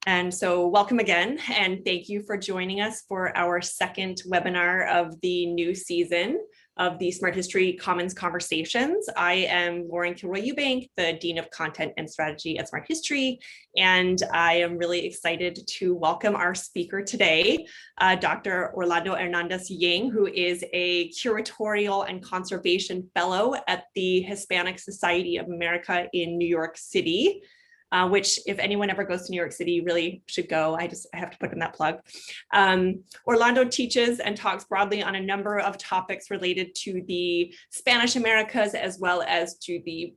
And so welcome again, and thank you for joining us for our second webinar of the new season of the Smart History Commons Conversations. I am Lauren Kilroy-Eubank, the Dean of Content and Strategy at Smart History, and I am really excited to welcome our speaker today, Dr. Orlando Hernández Ying, who is a curatorial and conservation fellow at the Hispanic Society of America in New York City. Which if anyone ever goes to New York City, really should go. I have to put in that plug. Orlando teaches and talks broadly on a number of topics related to the Spanish Americas, as well as to the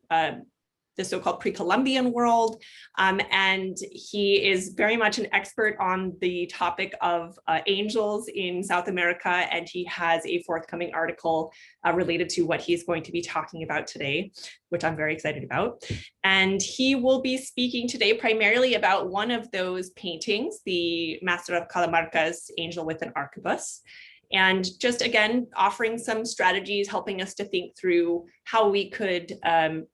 so-called pre-Columbian world. And he is very much an expert on the topic of angels in South America. And he has a forthcoming article related to what he's going to be talking about today, which I'm very excited about. And he will be speaking today primarily about one of those paintings, the Master of Calamarca's Angel with an Arquebus. And just again, offering some strategies, helping us to think through how we could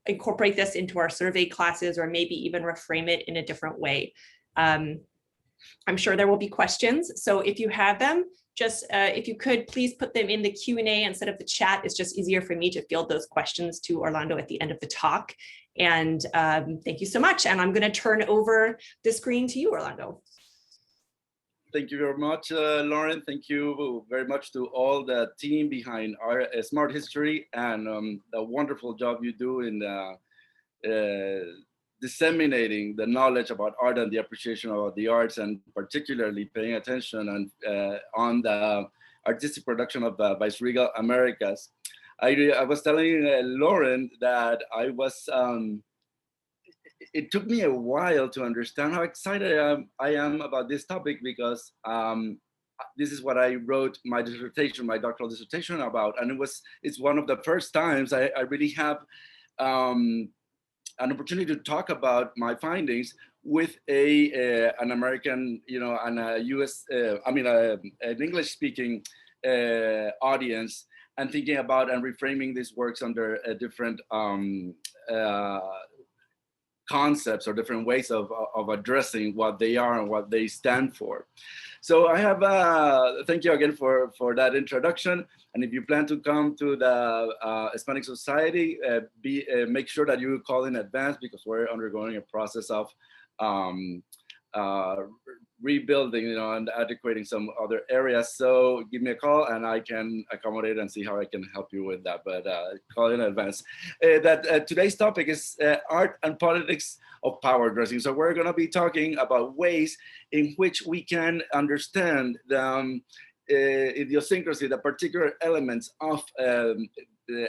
incorporate this into our survey classes, or maybe even reframe it in a different way. I'm sure there will be questions. So if you have them, just if you could please put them in the Q&A instead of the chat. It's just easier for me to field those questions to Orlando at the end of the talk. And thank you so much. And I'm going to turn over the screen to you, Orlando. Thank you very much, Lauren. Thank you very much to all the team behind our Smart History and the wonderful job you do in disseminating the knowledge about art and the appreciation of the arts, and particularly paying attention on the artistic production of Viceregal Americas. I was telling Lauren that I was. It took me a while to understand how excited I am about this topic, because this is what I wrote my dissertation, my doctoral dissertation about. And it's one of the first times I really have an opportunity to talk about my findings with an American, and a US, an English-speaking audience, and thinking about and reframing these works under a different concepts or different ways of addressing what they are and what they stand for. So I have, thank you again for that introduction. And if you plan to come to the Hispanic Society, make sure that you call in advance, because we're undergoing a process of rebuilding, and adequating some other areas. So give me a call and I can accommodate and see how I can help you with that, but call in advance. Today's topic is art and politics of power dressing. So we're gonna be talking about ways in which we can understand the idiosyncrasy, the particular elements of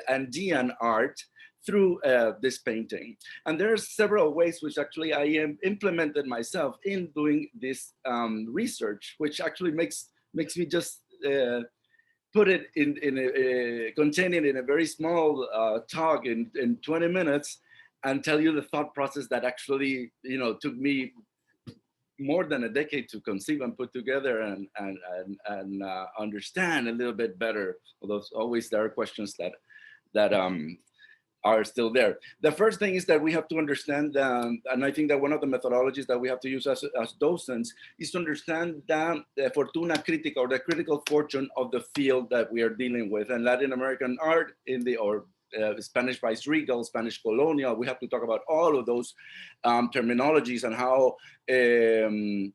Andean art through this painting. And there are several ways which actually I implemented myself in doing this research, which actually makes me just put it contain it in a very small talk in 20 minutes and tell you the thought process that actually, took me more than a decade to conceive and put together and understand a little bit better. Although always there are questions that are still there. The first thing is that we have to understand, and I think that one of the methodologies that we have to use as docents is to understand the fortuna critica, or the critical fortune of the field that we are dealing with. And Latin American art Spanish Viceregal, Spanish Colonial, we have to talk about all of those terminologies and how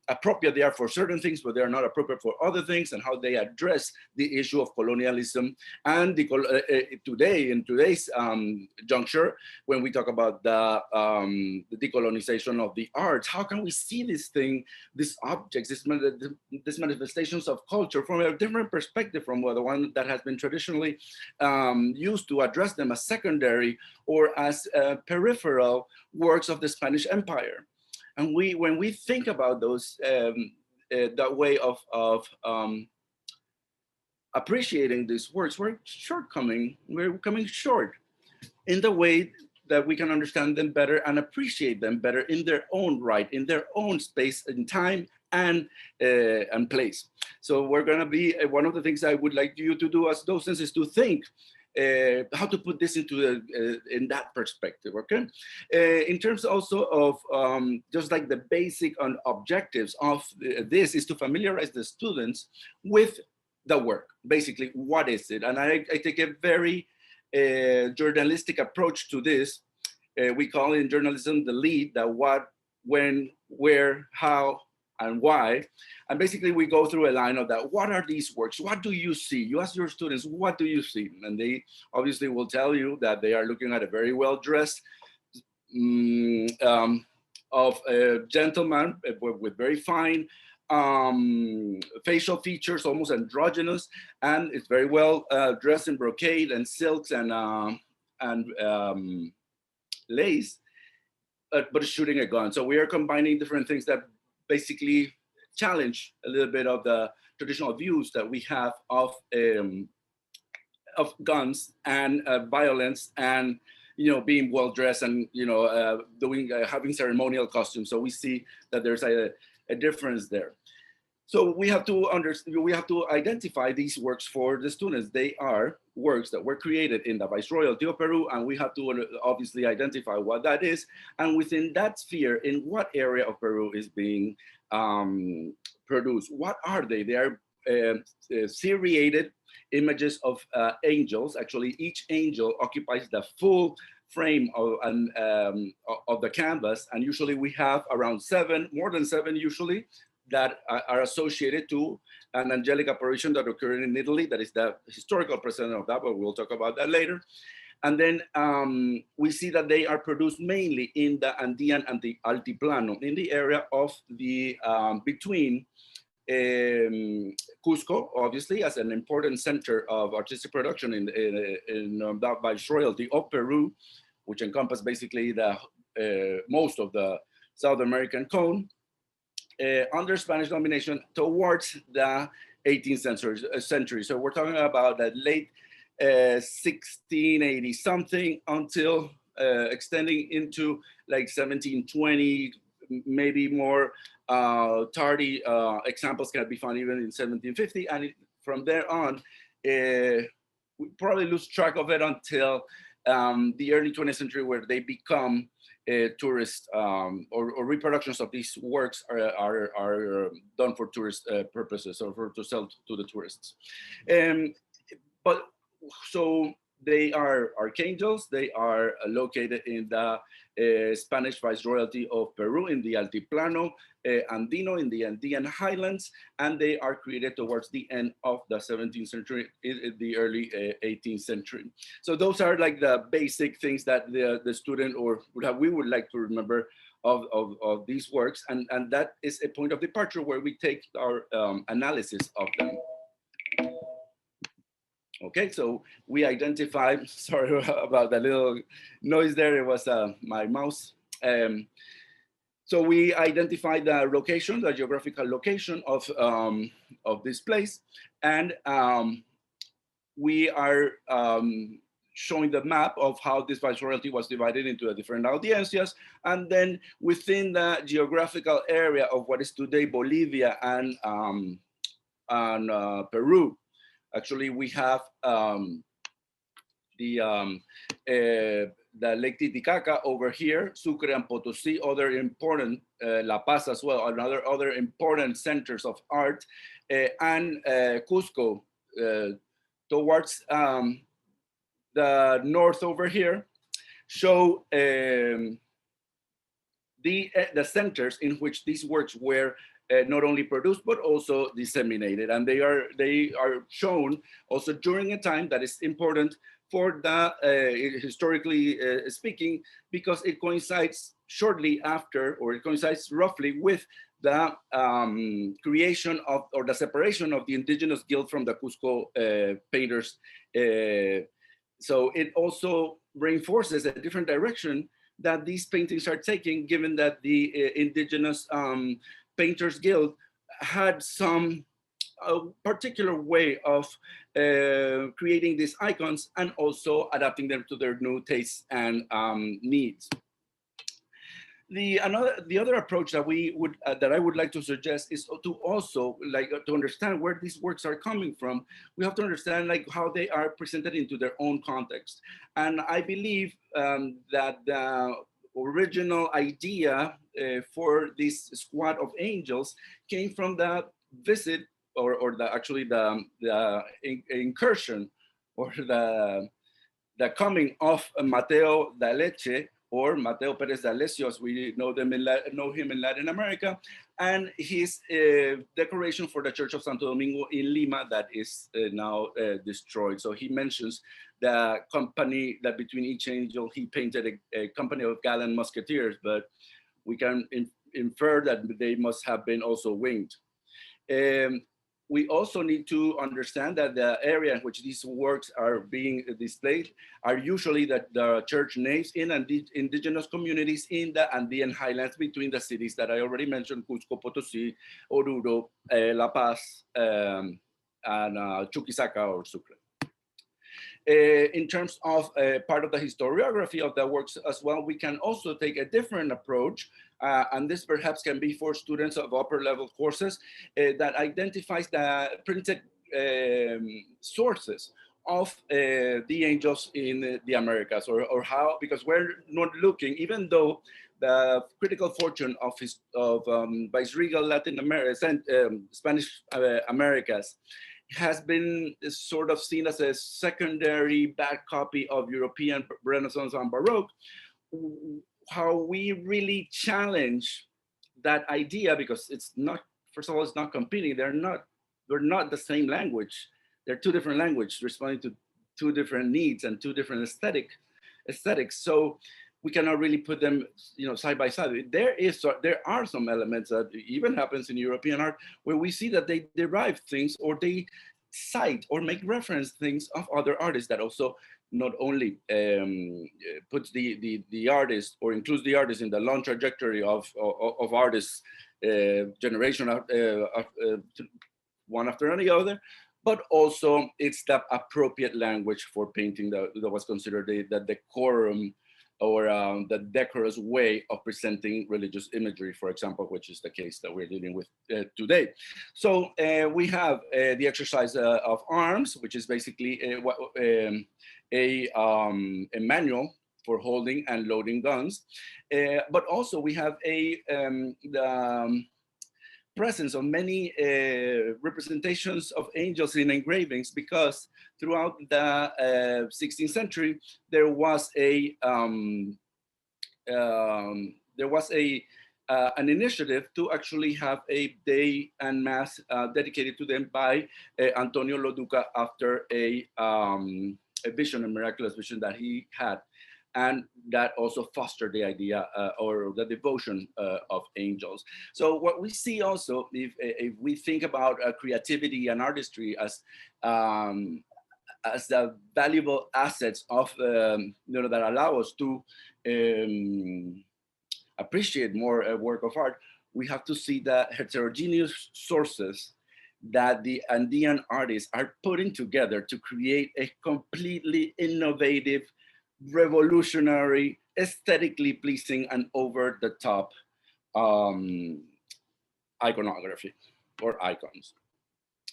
appropriate they are for certain things, but they are not appropriate for other things, and how they address the issue of colonialism. And today, in today's juncture, when we talk about the decolonization of the arts, how can we see this thing, these objects, these manifestations of culture from a different perspective from the one that has been traditionally used to address them as secondary or as peripheral works of the Spanish Empire. And when we think about those, that way of appreciating these works, we're coming short in the way that we can understand them better and appreciate them better in their own right, in their own space and time and place. So we're gonna be, one of the things I would like you to do as docents is to think how to put this into in that perspective, okay? In terms also of just like the basic objectives of this is to familiarize the students with the work. Basically, what is it? And I take a very journalistic approach to this. We call in journalism the lead, the what, when, where, how, and why. And basically we go through a line of that. What are these works? What do you see? You ask your students, what do you see? And they obviously will tell you that they are looking at a very well-dressed of a gentleman with very fine facial features, almost androgynous, and it's very well dressed in brocade and silks and lace, but shooting a gun. So we are combining different things that basically challenge a little bit of the traditional views that we have of guns and violence and being well dressed and doing having ceremonial costumes. So we see that there's a difference there. So we have to identify these works for the students. They are works that were created in the Viceroyalty of Peru, and we have to obviously identify what that is. And within that sphere, in what area of Peru is being produced? What are they? They are seriated images of angels. Actually, each angel occupies the full frame of the canvas, and usually we have around more than seven usually, that are associated to an angelic apparition that occurred in Italy. That is the historical precedent of that, but we'll talk about that later. And then we see that they are produced mainly in the Andean and the Altiplano, in the area of the between Cusco, obviously, as an important center of artistic production in the Viceroyalty of Peru, which encompass basically the most of the South American cone, under Spanish domination towards the 18th century. So we're talking about the late 1680 something until extending into like 1720, maybe more tardy examples can be found even in 1750. And from there on, we probably lose track of it until the early 20th century, where they become tourist or reproductions of these works are done for tourist purposes or to sell to the tourists. But so they are archangels. They are located in the Spanish Viceroyalty of Peru, in the Altiplano Andino, in the Andean highlands, and they are created towards the end of the 17th century, in the early 18th century. So those are like the basic things that the student or we would like to remember of these works, and that is a point of departure where we take our analysis of them. Okay, so we identified, sorry about the little noise there, it was my mouse. So we identified the location, the geographical location of this place, and we are showing the map of how this viceroyalty was divided into the different audiencias, and then within the geographical area of what is today Bolivia and Peru. Actually, we have the Lake Titicaca over here, Sucre and Potosí, other important, La Paz as well, other important centers of art, and Cusco towards the north over here, show the centers in which these works were not only produced but also disseminated, and they are shown also during a time that is important for the historically speaking, because it coincides shortly after, or it coincides roughly with the creation of, or the separation of the Indigenous Guild from the Cusco painters. So it also reinforces a different direction that these paintings are taking, given that the Indigenous Painters Guild had some particular way of creating these icons and also adapting them to their new tastes and needs. The other approach that we would that I would like to suggest is to also to understand where these works are coming from. We have to understand how they are presented into their own context, and I believe that the original idea for this squad of angels came from the visit or the incursion or the coming of Mateo D'Aleche, or Mateo Perez D'Alessio, as we know him in Latin America, and his decoration for the Church of Santo Domingo in Lima that is now destroyed. So he mentions the company that between each angel, he painted a company of gallant musketeers, but we can infer that they must have been also winged. We also need to understand that the area in which these works are being displayed are usually the church naves in indigenous communities in the Andean highlands between the cities that I already mentioned: Cusco, Potosí, Oruro, La Paz, and Chuquisaca or Sucre. In terms of part of the historiography of the works as well, we can also take a different approach, and this perhaps can be for students of upper level courses that identifies the printed sources of the angels in the Americas, or how, because we're not looking, even though the critical fortune of Viceregal Latin America, Spanish Americas, has been sort of seen as a secondary bad copy of European Renaissance and Baroque. How we really challenge that idea, because it's not, first of all, it's not competing. They're not the same language. They're two different languages responding to two different needs and two different aesthetics. So we cannot really put them, side by side. There are some elements that even happens in European art where we see that they derive things or they cite or make reference things of other artists that also not only puts the artist or includes the artist in the long trajectory of artists generation one after the other, but also it's the appropriate language for painting that was considered the decorum or the decorous way of presenting religious imagery, for example, which is the case that we're dealing with today. So we have the exercise of arms, which is basically a manual for holding and loading guns. But also we have the presence of many representations of angels in engravings, because throughout the 16th century there was an initiative to actually have a day and mass dedicated to them by Antonio Loduca after a vision, a miraculous vision that he had. And that also fostered the idea or the devotion of angels. So what we see also, if we think about creativity and artistry as the valuable assets of that allow us to appreciate more work of art, we have to see the heterogeneous sources that the Andean artists are putting together to create a completely innovative, revolutionary, aesthetically pleasing, and over the top iconography or icons.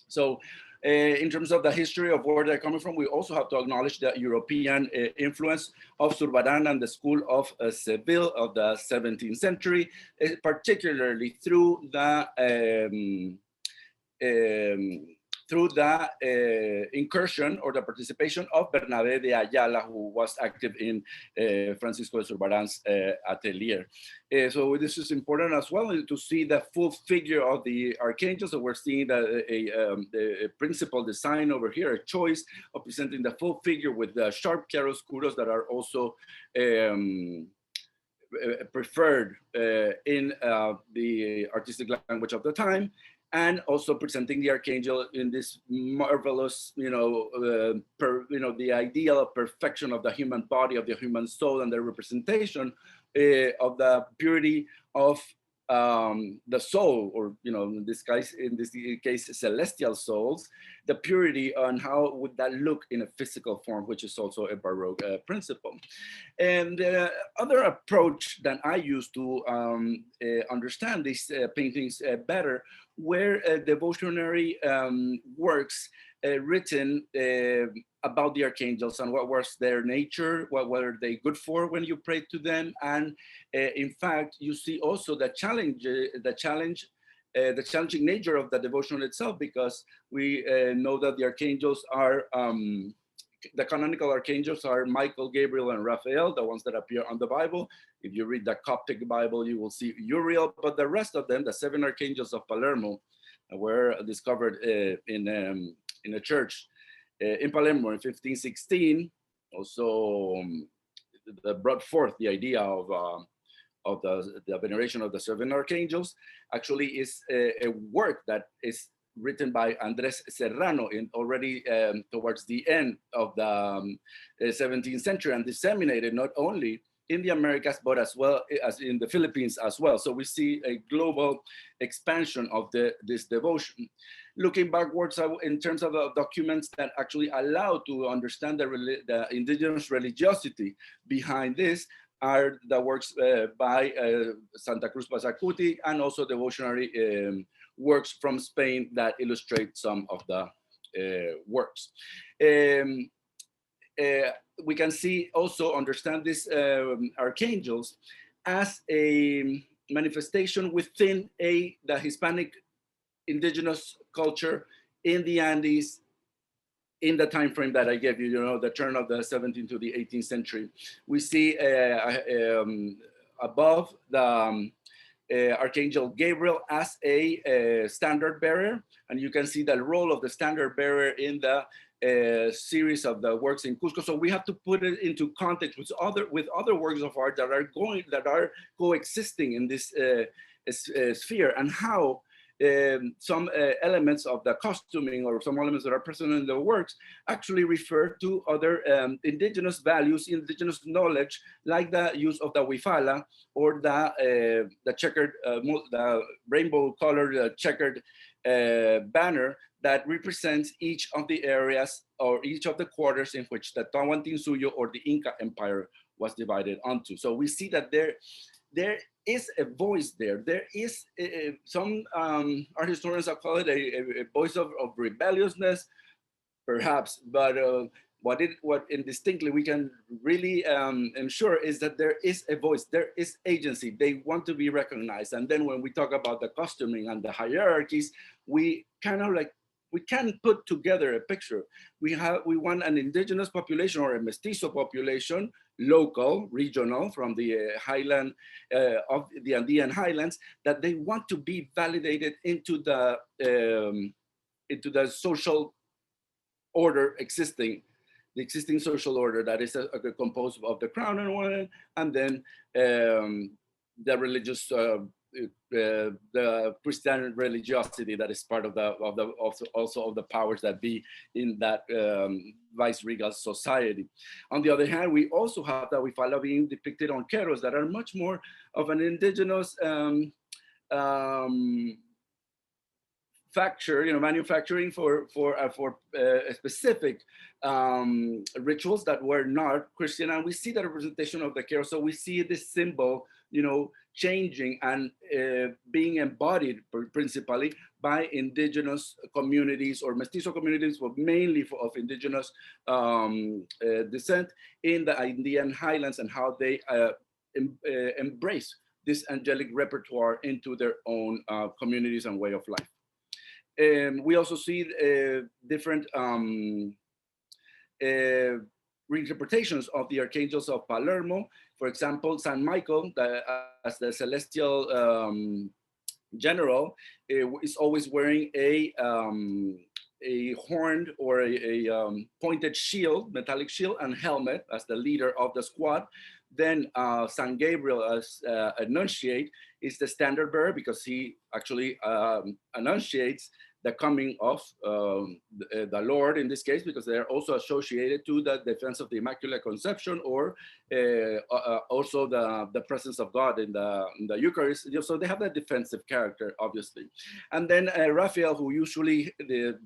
So in terms of the history of where they're coming from, we also have to acknowledge the European influence of Zurbarán and the school of Seville of the 17th century, particularly through the incursion or the participation of Bernabé de Ayala, who was active in Francisco de Zurbarán's atelier. So this is important as well to see the full figure of the Archangels. So we're seeing a principal design over here, a choice of presenting the full figure with the sharp chiaroscuros that are also preferred in the artistic language of the time, and also presenting the Archangel in this marvelous, the ideal of perfection of the human body, of the human soul, and the representation of the purity of the soul, or in this case, celestial souls, the purity, and how would that look in a physical form, which is also a Baroque principle. And other approach that I use to understand these paintings better were devotionary works written about the archangels and what was their nature, what were they good for when you prayed to them. And in fact, you see also the challenging nature of the devotion itself, because we know that the archangels are, the canonical archangels are Michael, Gabriel, and Raphael, the ones that appear on the Bible. If you read the Coptic Bible, you will see Uriel, but the rest of them, the 7 archangels of Palermo, were discovered in a church in Palermo in 1516. Also, brought forth the idea of the veneration of the 7 archangels. Actually is a work that is written by Andres Serrano already towards the end of the 17th century, and disseminated not only in the Americas, but as well as in the Philippines as well. So we see a global expansion of this devotion. Looking backwards in terms of the documents that actually allow to understand the indigenous religiosity behind this, are the works by Santa Cruz Pachacuti, and also devotionary works from Spain that illustrate some of the works. We can see, also understand these archangels as a manifestation within the Hispanic indigenous culture in the Andes, in the time frame that I gave you, the turn of the 17th to the 18th century. We see above the Archangel Gabriel as a standard bearer, and you can see the role of the standard bearer in the series of the works in Cusco. So we have to put it into context with other works of art that are coexisting in this sphere, and how some elements of the costuming, or some elements that are present in the works, actually refer to other indigenous values, indigenous knowledge, like the use of the huifala, or the checkered, the rainbow-colored checkered banner that represents each of the areas or each of the quarters in which the Tahuantinsuyo or the Inca Empire was divided onto. So we see that there is a voice there. There is some art historians have called it a voice of rebelliousness, perhaps, but what indistinctly we can really ensure is that there is a voice, there is agency. They want to be recognized. And then when we talk about the costuming and the hierarchies, we can put together a picture. We want an indigenous population, or a mestizo population, local, regional, from the highland of the Andean highlands, that they want to be validated into the social order existing, the existing social order that is composed of the crown on one end, and then the religious, the Christian religiosity that is part of also of the powers that be in that vice-regal society. On the other hand, we also have the huifala being depicted on keros that are much more of an indigenous manufacturing for specific rituals that were not Christian, and we see the representation of the keros. So we see this symbol, changing and being embodied principally by indigenous communities or mestizo communities, but mainly of indigenous descent in the Andean highlands, and how they embrace this angelic repertoire into their own communities and way of life. We also see different reinterpretations of the archangels of Palermo. For example, San Michael, as the celestial general, is always wearing a horned or a pointed shield, metallic shield, and helmet as the leader of the squad. Then San Gabriel, as annunciate, is the standard bearer, because he actually annunciates the coming of the Lord in this case, because they're also associated to the defense of the Immaculate Conception, or also the presence of God in the Eucharist. So they have that defensive character, obviously. And then Raphael, who usually the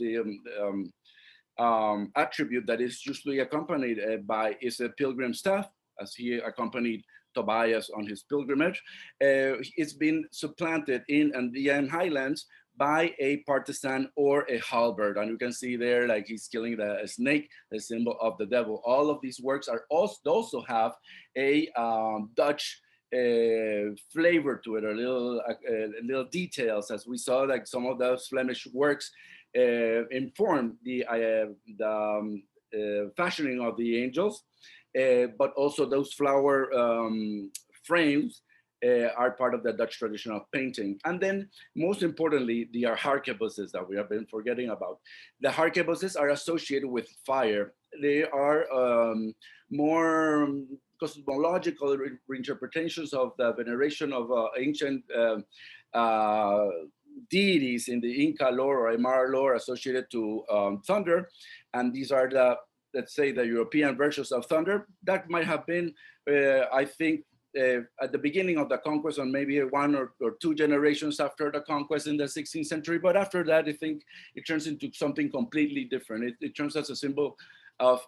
attribute that is usually accompanied by is a pilgrim staff, as he accompanied Tobias on his pilgrimage. It's been supplanted in Andean highlands by a partisan or a halberd. And you can see there, like he's killing the snake, the symbol of the devil. All of these works are also have a Dutch flavor to it, or little details, as we saw, like some of those Flemish works inform the fashioning of the angels, but also those flower frames are part of the Dutch tradition of painting. And then most importantly, the arquebuses that we have been forgetting about. The arquebuses are associated with fire. They are more cosmological reinterpretations of the veneration of ancient deities in the Inca lore or Aymara lore associated to thunder. And these are the, let's say, the European versions of thunder that might have been, I think, at the beginning of the conquest, and maybe one or two generations after the conquest in the 16th century. But after that, I think it turns into something completely different. It turns as a symbol of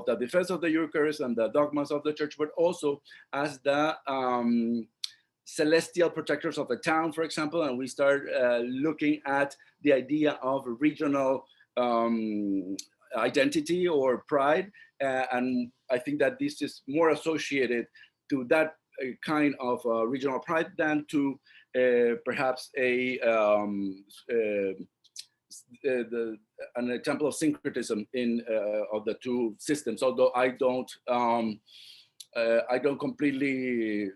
the defense of the Eucharist and the dogmas of the church, but also as the celestial protectors of the town, for example. And we start looking at the idea of regional identity or pride. And I think that this is more associated to that kind of regional pride than to perhaps an example of syncretism in of the two systems. Although I don't completely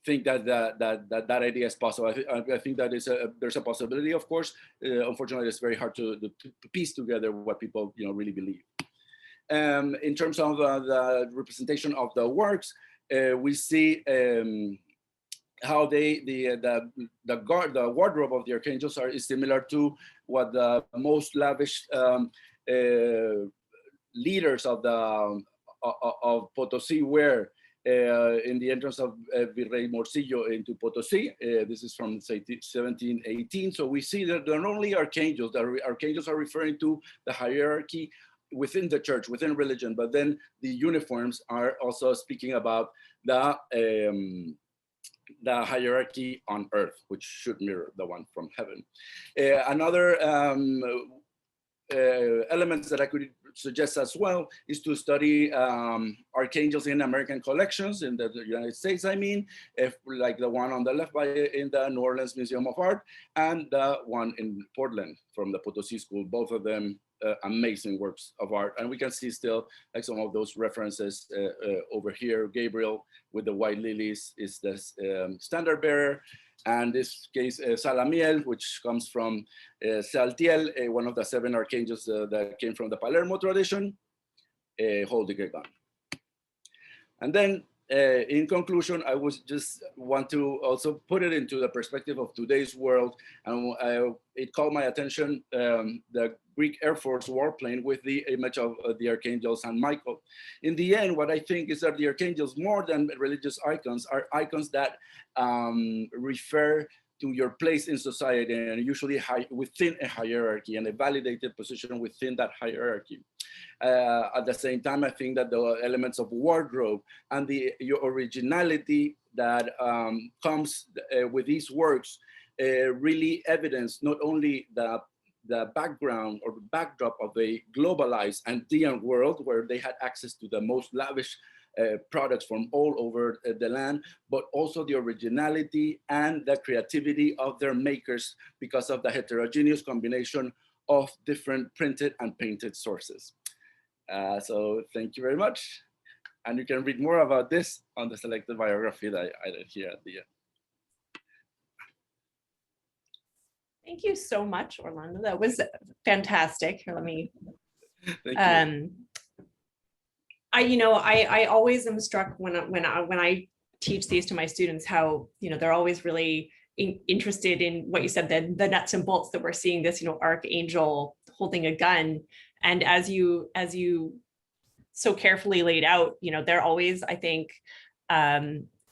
think that idea is possible. I think that there's a possibility, of course. Unfortunately, it's very hard to piece together what people really believe. In terms of the representation of the works, we see how the wardrobe of the archangels is similar to what the most lavish leaders of Potosí wear in the entrance of Virrey Morcillo into Potosí. This is from 1718. So we see that they're not only archangels. The archangels are referring to the hierarchy within the church, within religion, but then the uniforms are also speaking about the hierarchy on earth, which should mirror the one from heaven. Another elements that I could suggest as well is to study archangels in American collections in the United States, I mean, like the one on the left in the New Orleans Museum of Art, and the one in Portland from the Potosí School, both of them amazing works of art. And we can see still like some of those references over here. Gabriel with the white lilies is the standard bearer. And this case, Salamiel, which comes from Saltiel, one of the 7 archangels that came from the Palermo tradition, holding a gun. And then in conclusion, I would just want to also put it into the perspective of today's world. And it called my attention, the Greek Air Force warplane with the image of the Archangel San Michael. In the end, what I think is that the archangels, more than religious icons, are icons that refer to your place in society, and usually within a hierarchy, and a validated position within that hierarchy. At the same time, I think that the elements of wardrobe and your originality that comes with these works really evidence not only the background or backdrop of a globalized Andean world where they had access to the most lavish products from all over the land, but also the originality and the creativity of their makers because of the heterogeneous combination of different printed and painted sources. So thank you very much. And you can read more about this on the selected biography that I did here at the end. Thank you so much, Orlando. That was fantastic. Here, let me. Thank you. I always am struck when I teach these to my students how they're always really interested in what you said, the nuts and bolts that we're seeing this, archangel holding a gun. And as you so carefully laid out, they're always, I think,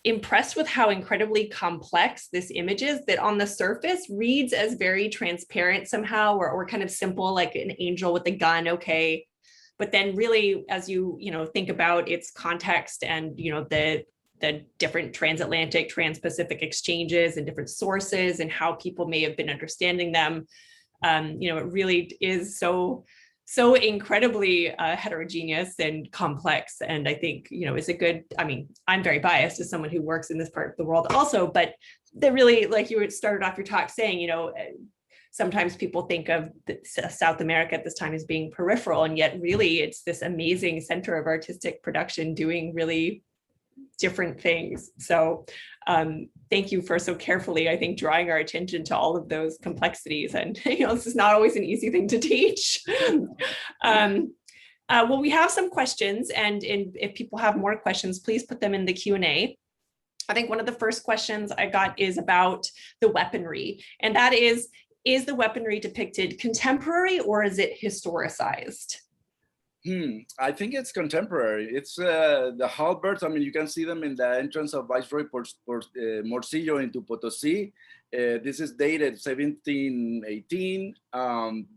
impressed with how incredibly complex this image is, that on the surface reads as very transparent somehow, or kind of simple, like an angel with a gun, okay. But then really, as you think about its context and the different transatlantic, trans-Pacific exchanges and different sources and how people may have been understanding them, it really is so incredibly heterogeneous and complex. And I think, is a good, I'm very biased as someone who works in this part of the world also, but they really, like you started off your talk saying, sometimes people think of South America at this time as being peripheral, and yet really it's this amazing center of artistic production doing really different things. So thank you for so carefully, I think, drawing our attention to all of those complexities. And this is not always an easy thing to teach. Well, we have some questions, and if people have more questions, please put them in the Q&A. I think one of the first questions I got is about the weaponry, and that is the weaponry depicted contemporary or is it historicized? I think it's contemporary. It's the halbers. You can see them in the entrance of Viceroy Morcillo into Potosí. This is dated 1718.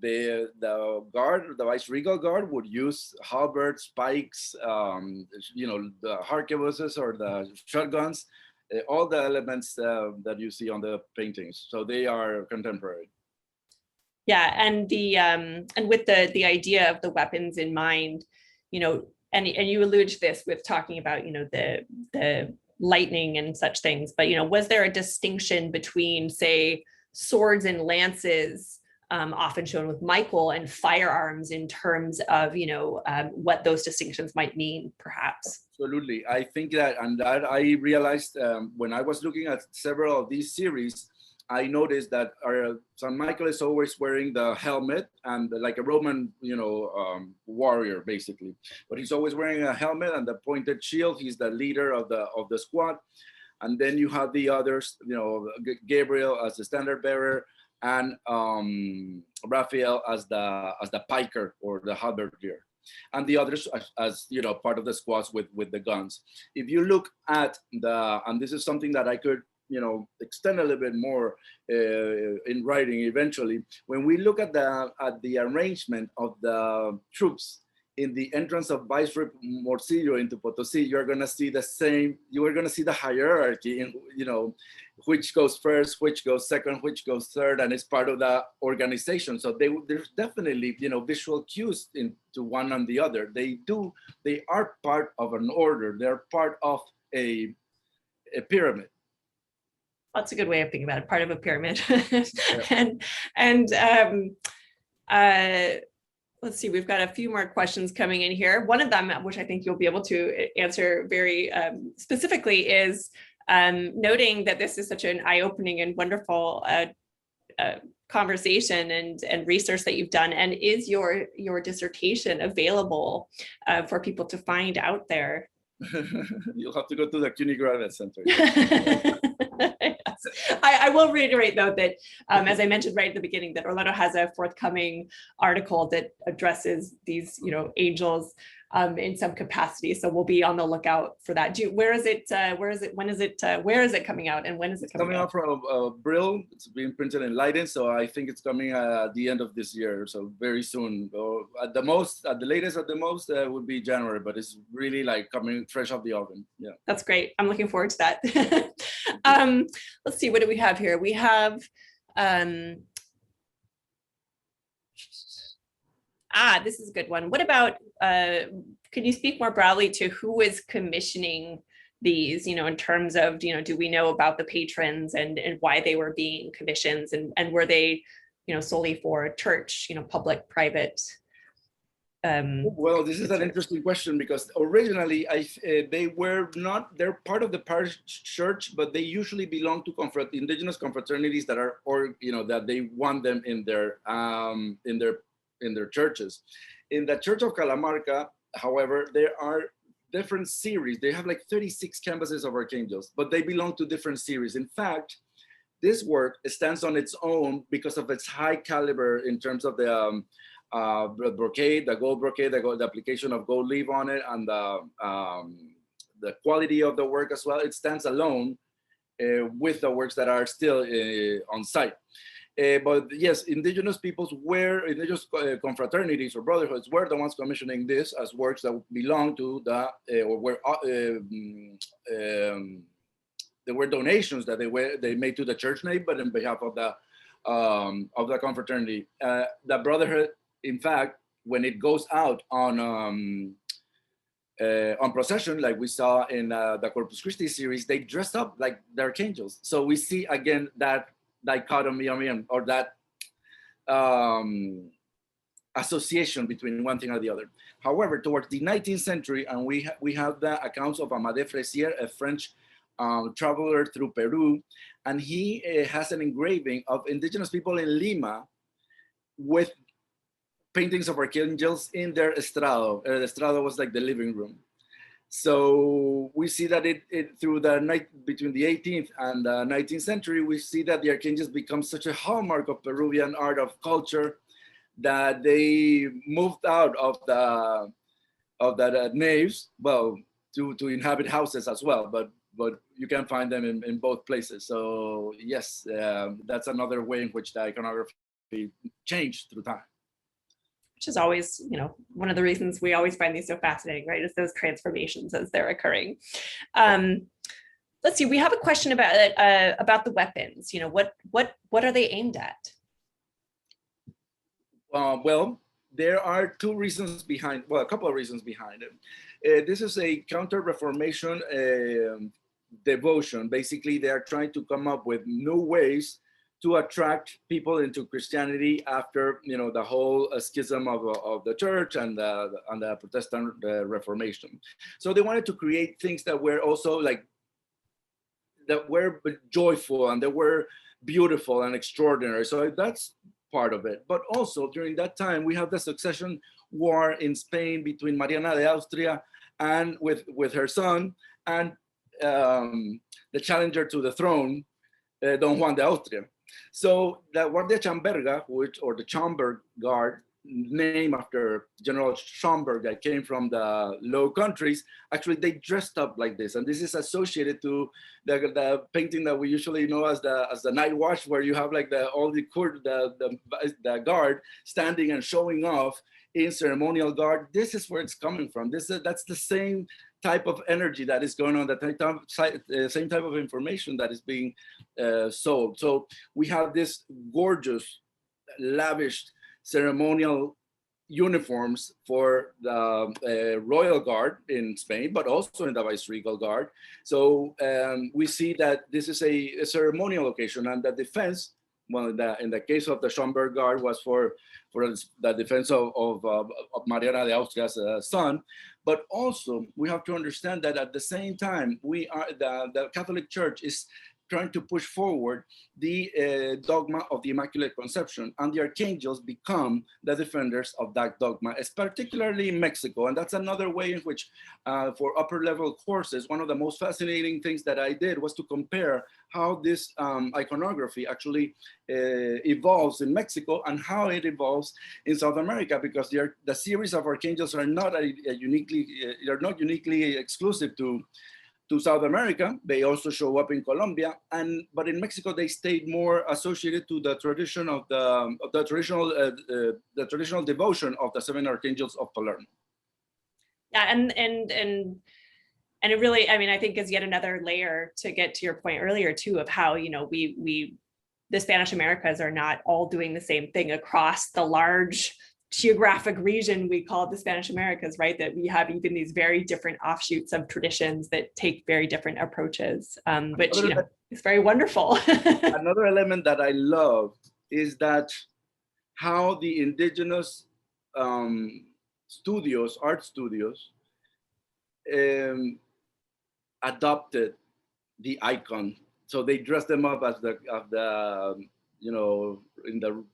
The guard, the viceregal guard, would use halberds, pikes, the arquebuses or the shotguns, all the elements that you see on the paintings. So they are contemporary. Yeah, and with the idea of the weapons in mind, and you allude to this with talking about the lightning and such things, but was there a distinction between, say, swords and lances, often shown with Michael, and firearms in terms of what those distinctions might mean, perhaps? Absolutely, I think that, and that I realized when I was looking at several of these series. I noticed that our San Michael is always wearing the helmet and like a Roman, warrior basically. But he's always wearing a helmet and the pointed shield. He's the leader of the squad. And then you have the others, Gabriel as the standard bearer, and Raphael as the piker or the halberdier, and the others as part of the squads with the guns. If you look at and this is something that I could extend a little bit more in writing eventually. When we look at the arrangement of the troops in the entrance of Viceroy Morcillo into Potosí, you're going to see the same. You are going to see the hierarchy in which goes first, which goes second, which goes third, and it's part of the organization. So there's definitely visual cues into one and the other. They are part of an order. They're part of a pyramid. That's a good way of thinking about it, part of a pyramid. Let's see, we've got a few more questions coming in here. One of them, which I think you'll be able to answer very specifically, is noting that this is such an eye-opening and wonderful conversation and research that you've done. And is your dissertation available for people to find out there? You'll have to go to the CUNY Graduate Center. I will reiterate, though, that as I mentioned right at the beginning, that Orlando has a forthcoming article that addresses these, ANGELs in some capacity. So we'll be on the lookout for that. Where is it coming out, and when is it coming out? From Brill. It's being printed in Leiden, so I think it's coming at the end of this year, so very soon. At the latest, would be January, but it's really like coming fresh off the oven. Yeah, that's great. I'm looking forward to that. Let's see, what do we have here? We have this is a good one. What about could you speak more broadly to who is commissioning these, in terms of, do we know about the patrons and why they were being commissioned, and were they, solely for church, public, private? Well, this is an interesting question, because originally they're part of the parish church, but they usually belong to indigenous confraternities that are, that they want them in their churches. In the Church of Calamarca, however, there are different series. They have like 36 canvases of Archangels, but they belong to different series. In fact, this work stands on its own because of its high caliber in terms of the brocade, the gold brocade, the application of gold leaf on it, and the quality of the work as well. It stands alone with the works that are still on site. But yes, indigenous indigenous confraternities or brotherhoods were the ones commissioning this as works that belong to the, or were, there were donations that they made to the church name, but on behalf of the confraternity. The brotherhood, in fact, when it goes out on procession, like we saw in the Corpus Christi series, they dress up like the Archangels. So we see again that dichotomy, or that association between one thing or the other. However, towards the 19th century, and we have the accounts of Amadé Fraisier, a French traveler through Peru, and he has an engraving of indigenous people in Lima with paintings of archangels in their estrado. The estrado was like the living room. So we see that through the night between the 18th and the 19th century, we see that the archangels become such a hallmark of Peruvian art, of culture, that they moved out of the naves, well, to inhabit houses as well, but you can find them in both places. So yes, that's another way in which the iconography changed through time. Which is always, one of the reasons we always find these so fascinating, right? Is those transformations as they're occurring. Let's see, we have a question about the weapons. What are they aimed at? Well, there are a couple of reasons behind it. This is a counter-reformation devotion. Basically, they are trying to come up with new ways to attract people into Christianity after the whole schism of the church and the Protestant Reformation. So they wanted to create things that were also that were joyful and that were beautiful and extraordinary. So that's part of it. But also during that time, we have the succession war in Spain between Mariana de Austria and with her son and the challenger to the throne, Don Juan de Austria. So the Guardia Chamberga, or the Schomberg Guard, named after General Schomberg that came from the Low Countries, actually they dressed up like this, and this is associated to the painting that we usually know as the Night Watch, where you have like the guard standing and showing off in ceremonial guard. This is where it's coming from. That's the same type of energy that is going on, the same type of information that is being sold. So we have this gorgeous, lavish ceremonial uniforms for the Royal Guard in Spain, but also in the Viceregal Guard. So we see that this is a ceremonial occasion, and the defense, well, in the case of the Schomberg Guard, was for the defense of Mariana de Austria's son. But also, we have to understand that at the same time, the Catholic Church is trying to push forward the dogma of the Immaculate Conception, and the Archangels become the defenders of that dogma, particularly in Mexico. And that's another way in which, for upper level courses, one of the most fascinating things that I did was to compare how this iconography actually evolves in Mexico and how it evolves in South America, because the series of Archangels are not uniquely exclusive to South America. They also show up in Colombia, but in Mexico they stayed more associated to the tradition of the traditional devotion of the seven archangels of Palermo. Yeah, and it really, I think, is yet another layer to get to your point earlier too, of how the Spanish Americas are not all doing the same thing across the large geographic region we call the Spanish Americas, right? That we have even these very different offshoots of traditions that take very different approaches, which is very wonderful. Another element that I love is that how the indigenous art studios, adopted the icon. So they dressed them up as in the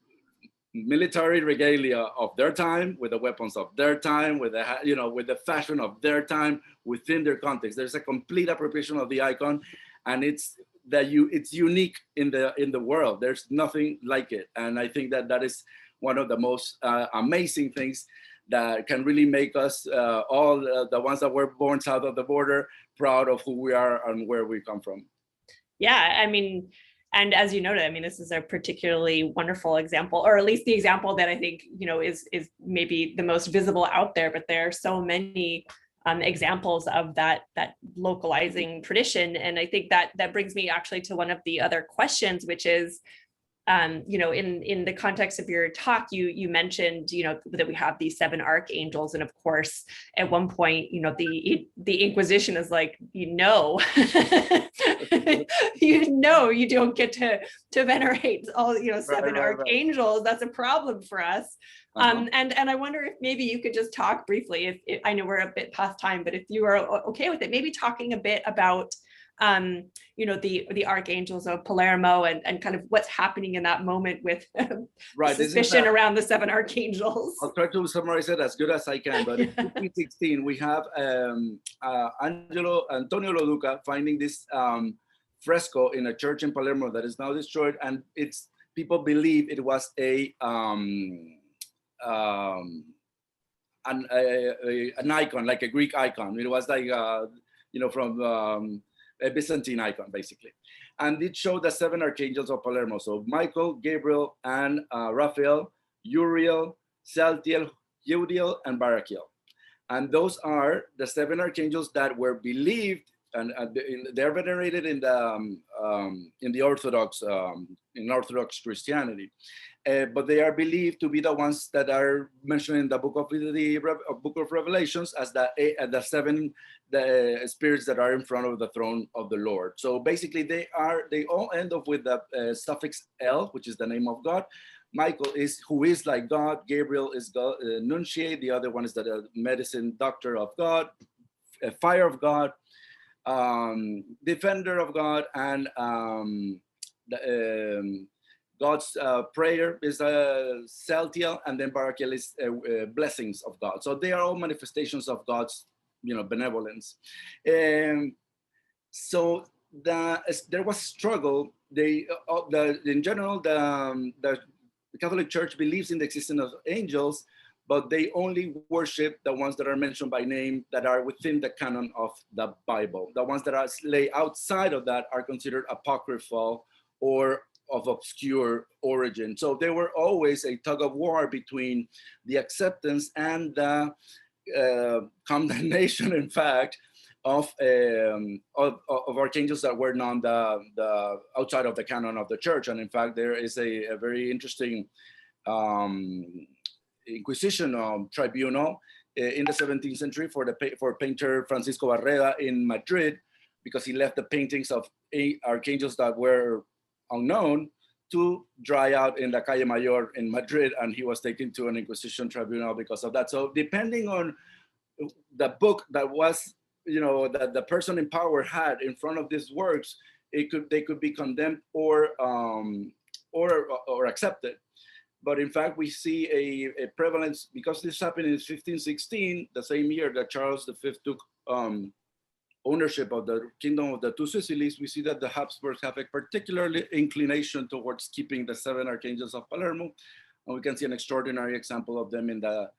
military regalia of their time, with the weapons of their time, with the fashion of their time within their context. There's a complete appropriation of the icon, and that it's unique in the world. There's nothing like it, and I think that is one of the most amazing things that can really make us all the ones that were born south of the border proud of who we are and where we come from. Yeah, I mean, and as you noted, I mean, this is a particularly wonderful example, or at least the example that I think, you know, is maybe the most visible out there, but there are so many examples of that localizing tradition. And I think that brings me actually to one of the other questions, which is, you know, in the context of your talk, you mentioned, you know, that we have these 7 archangels, and of course, at one point, you know, the Inquisition is like, you know, you don't get to venerate all, you know, 7 archangels. Right. That's a problem for us. And I wonder if maybe you could just talk briefly. If I know we're a bit past time, but if you are okay with it, maybe talking a bit about you know, the archangels of Palermo and kind of what's happening in that moment with suspicion around the 7 archangels. I'll try to summarize it as good as I can, but in 2016, we have Antonio Loduca finding this fresco in a church in Palermo that is now destroyed, and people believe it was an icon, like a Greek icon. It was like you know, from a Byzantine icon, basically. And it showed the 7 archangels of Palermo. So Michael, Gabriel, and Raphael, Uriel, Saltiel, Jeudiel, and Barachiel. And those are the 7 archangels that were believed, and they're venerated in the Orthodox, in Orthodox Christianity. But they are believed to be the ones that are mentioned in the book of Revelations as the 7 spirits that are in front of the throne of the Lord. So basically, they all end up with the suffix El, which is the name of God. Michael who is like God. Gabriel is God, Nuntiate. The other one is the medicine doctor of God, fire of God, defender of God, and God's prayer is Saltiel, and then Barachiel is blessings of God. So they are all manifestations of God's, you know, benevolence. So there was struggle. In general, the Catholic Church believes in the existence of angels, but they only worship the ones that are mentioned by name that are within the canon of the Bible. The ones that are lay outside of that are considered apocryphal or of obscure origin. So there were always a tug of war between the acceptance and the condemnation, in fact, of archangels that were not the outside of the canon of the church. And in fact, there is a very interesting Inquisition tribunal in the 17th century for painter Francisco Barreda in Madrid, because he left the paintings of archangels that were unknown to dry out in the Calle Mayor in Madrid, and he was taken to an Inquisition tribunal because of that. So depending on the book that was, you know, that the person in power had in front of these works, they could be condemned or accepted. But in fact, we see a prevalence, because this happened in 1516, the same year that Charles V took ownership of the Kingdom of the Two Sicilies. We see that the Habsburgs have a particular inclination towards keeping the 7 archangels of Palermo. And we can see an extraordinary example of them in the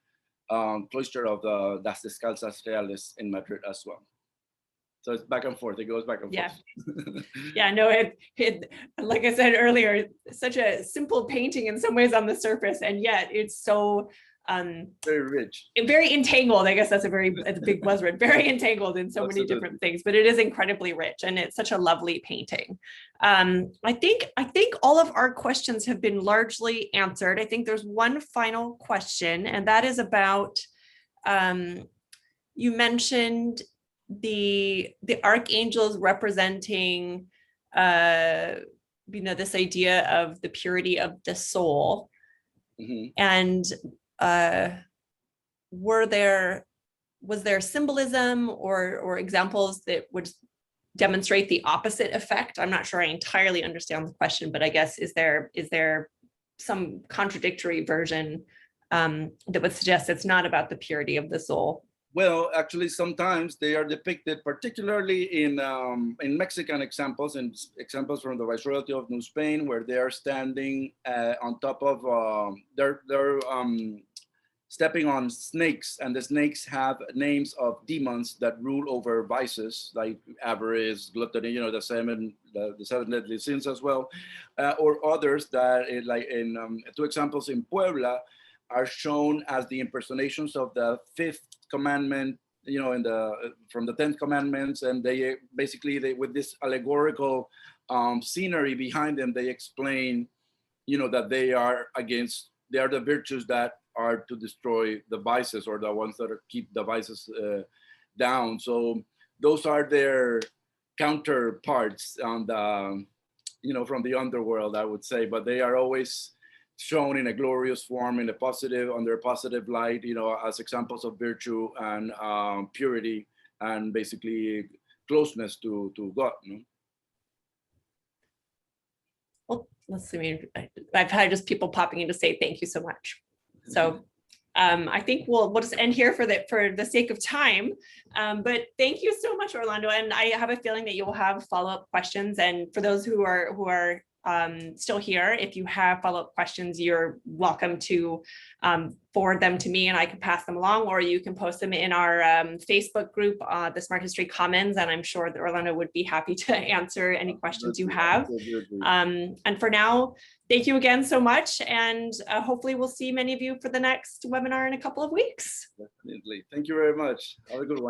cloister of the Das Descalzas Reales in Madrid as well. So it's back and forth. It goes back and forth. Yeah, no, it like I said earlier, such a simple painting in some ways on the surface, and yet it's so very rich, very entangled. I guess that's a big buzzword. Very entangled in so many different things, but it is incredibly rich, and it's such a lovely painting. I think all of our questions have been largely answered. I think there's one final question, and that is about you mentioned the archangels representing this idea of the purity of the soul. And was there symbolism or examples that would demonstrate the opposite effect? I'm not sure I entirely understand the question, but I guess is there some contradictory version that would suggest it's not about the purity of the soul? Well, actually, sometimes they are depicted, particularly in Mexican examples and examples from the Viceroyalty of New Spain, where they are standing on top of they're stepping on snakes, and the snakes have names of demons that rule over vices like avarice, gluttony, the seven deadly sins as well, or others that, like in two examples in Puebla, are shown as the impersonations of the fifth commandment, in the from the 10 commandments, and they basically with this allegorical scenery behind them, they explain, that they are the virtues that are to destroy the vices, or the ones that keep the vices down. So those are their counterparts on the, from the underworld, I would say, but they are always shown in a glorious form, in a positive, under a positive light, as examples of virtue and purity, and basically closeness to God. Well, let's see. I've had just people popping in to say thank you so much. So I think we'll just end here for the sake of time. But thank you so much, Orlando. And I have a feeling that you will have follow-up questions. And for those who are still here, if you have follow-up questions, you're welcome to forward them to me and I can pass them along, or you can post them in our Facebook group, the Smart History Commons, and I'm sure that Orlando would be happy to answer any questions you have. And for now, thank you again so much, and hopefully we'll see many of you for the next webinar in a couple of weeks. Definitely. Thank you very much. Have a good one.